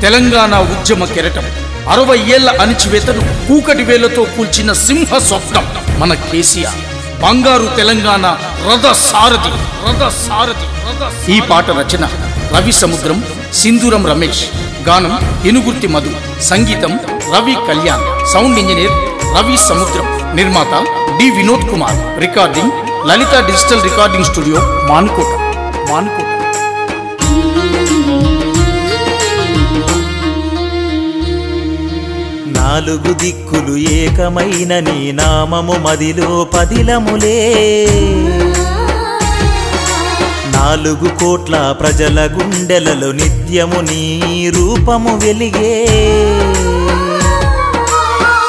తెలంగాణ ఉద్యమ కెరటం 60 ఏళ్ల అణిచివేతను కూకటి వేలతో కూల్చిన సింహ స్వప్నం మన కేసీఆర్. బంగారు తెలంగాణ రథ సారథి. ఈ పాట రచన రవి సముద్రం, సింధూరం రమేష్, గానం ఎనుగుర్తి మధు, సంగీతం రవి కళ్యాణ్, సౌండ్ ఇంజనీర్ రవి సముద్రం, నిర్మాత డి వినోద్ కుమార్, రికార్డింగ్ లలిత డిజిటల్ రికార్డింగ్ స్టూడియో, మానుకోట. నాలుగు దిక్కులు ఏకమైన నీ నామము మదిలో పదిలములే. 4 కోట్ల ప్రజల గుండెలలో నిత్యము నీ రూపము వెలిగే.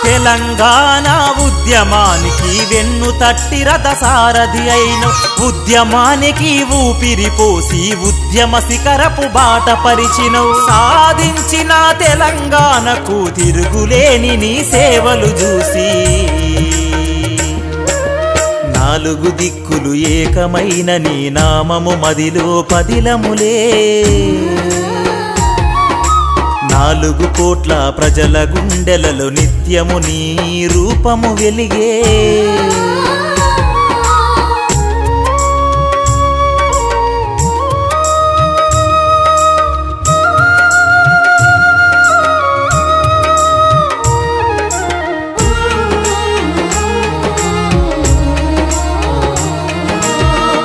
తెలంగాణ ఉద్యమానికి వెన్ను తట్టి రథ సారథి అయిన, ఉద్యమానికి ఊపిరి పోసి ఉద్యమ శిఖరపు బాట పరిచినవు. సాధించిన తెలంగాణకు తిరుగులేని నీ సేవలు చూసి, 4 దిక్కులు ఏకమైన నీ నామము మదిలో పదిలములే. 4 కోట్ల ప్రజల గుండెలలో నిత్యము నీ రూపము వెలిగే.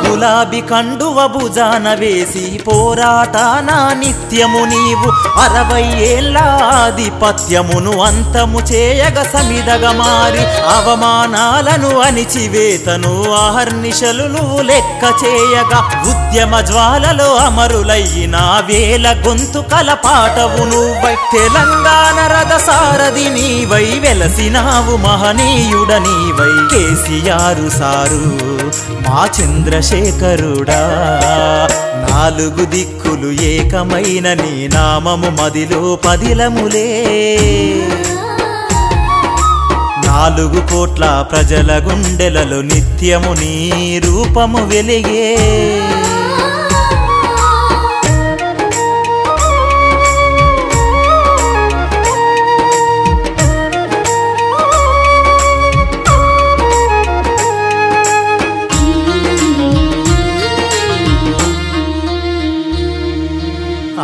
గులాబీ కండువ భుజాన వేసి పోరాటాన నిత్యము నీవు 60 ఏళ్ల ఆధిపత్యమును అంతము చేయగ సమిదగా మారి, అవమానాలను అణిచివేతను అహర్నిశలు నువ్వు లెక్క చేయగా, ఉద్యమ జ్వాలలో అమరులయ్యిన వేల గొంతుకల పాటవు నువ్వై. తెలంగాణ రథ సారథి నీవై వెలసినావు, మహనీయుడ నీవై. కేసీఆర్ సారు మా చంద్రశేఖరుడా, 4 దిక్కులు ఏకమైన నీ నామము మదిలో పదిలములే. 4 కోట్ల ప్రజల గుండెలలో నిత్యము నీ రూపము వెలిగే.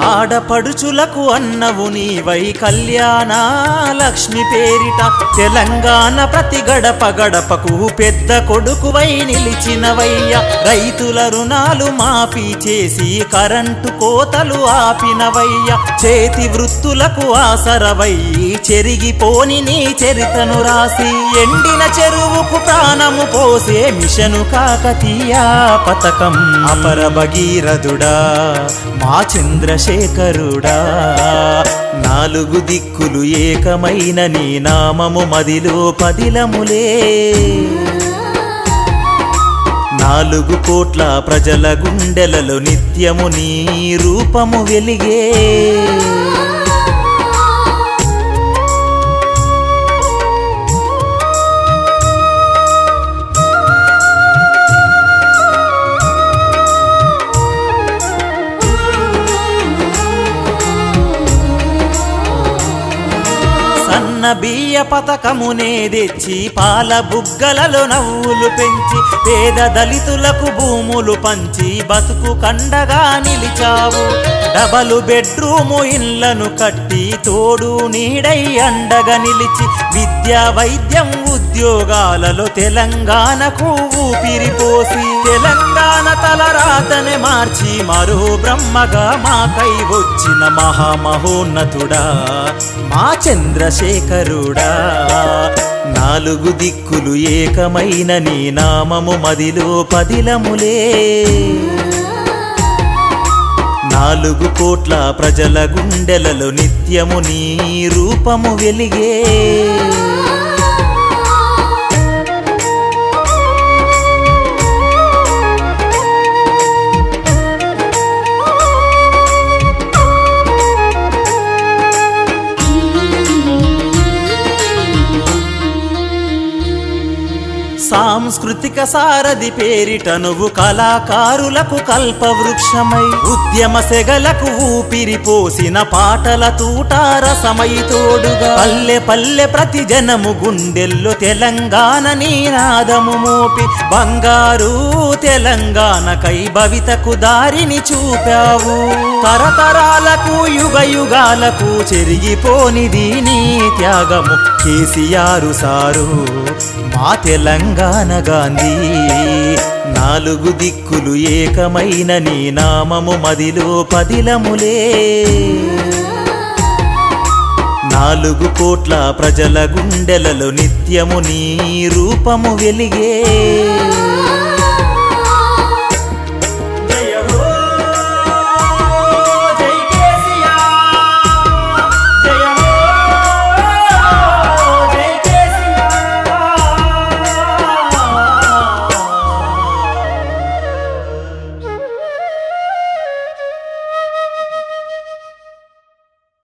ఆడపడుచులకు అన్నవు నీవై, కళ్యాణ లక్ష్మి పేరిట తెలంగాణ ప్రతి గడప గడపకు పెద్ద కొడుకువై నిలిచినవయ్య. రైతుల రుణాలు మాఫీ చేసి కరెంటు కోతలు ఆపినవయ్య. చేతి వృత్తులకు ఆసరవై చెరిగిపోని నీ చరితను రాసి, ఎండిన చెరువుకు ప్రాణము పోసే మిషను కాకతీయ పథకం. అపర భగీరథుడా మా చంద్రశేఖరుడా, 4 దిక్కులు ఏకమైన నీ నామము మదిలో పదిలములే. 4 కోట్ల ప్రజల గుండెలలో నిత్యము నీ రూపము వెలిగే. బియ్య పథకమునే తెచ్చి పాల బుగ్గలలో నవ్వులు పెంచి, పేద దళితులకు భూములు పంచి బతుకు కండగా నిలిచావు. డబలు బెడ్రూము ఇళ్లను కట్టి తోడు నీడై అండగా నిలిచి, విద్యా వైద్యం ఉద్యోగాలలో తెలంగాణకు ఊపిరిపోసి, తెలంగాణ తలరాతనే మార్చి మరో బ్రహ్మగా మాకై వచ్చిన మహామహోన్నతుడా మా చంద్రశేఖరుడా, 4 దిక్కులు ఏకమైన నీ నామము మదిలో పదిలములే. 4 కోట్ల ప్రజల గుండెలలో నిత్యము నీ రూపము వెలిగే. సాంస్కృతిక సారథి పేరిట నువ్వు కళాకారులకు కల్పవృక్షమై ఉద్యమ సెగలకు ఊపిరి పోసిన పాటల తూటారసమై తోడుగా పల్లె పల్లె ప్రతి జనము గుండెల్లో తెలంగాణ నీనాదము మోపి బంగారు తెలంగాణకై భవితకు దారిని చూపావు తరతరాలకు యుగ యుగాలకు చెరిగిపోనిది నీ త్యాగము కేసీఆర్ సారు మా తెలంగాణ గాంధీ నాలుగు దిక్కులు ఏకమైన నీ నామము మదిలో పదిలములే 4 కోట్ల ప్రజల గుండెలలో నిత్యము నీ రూపము వెలిగే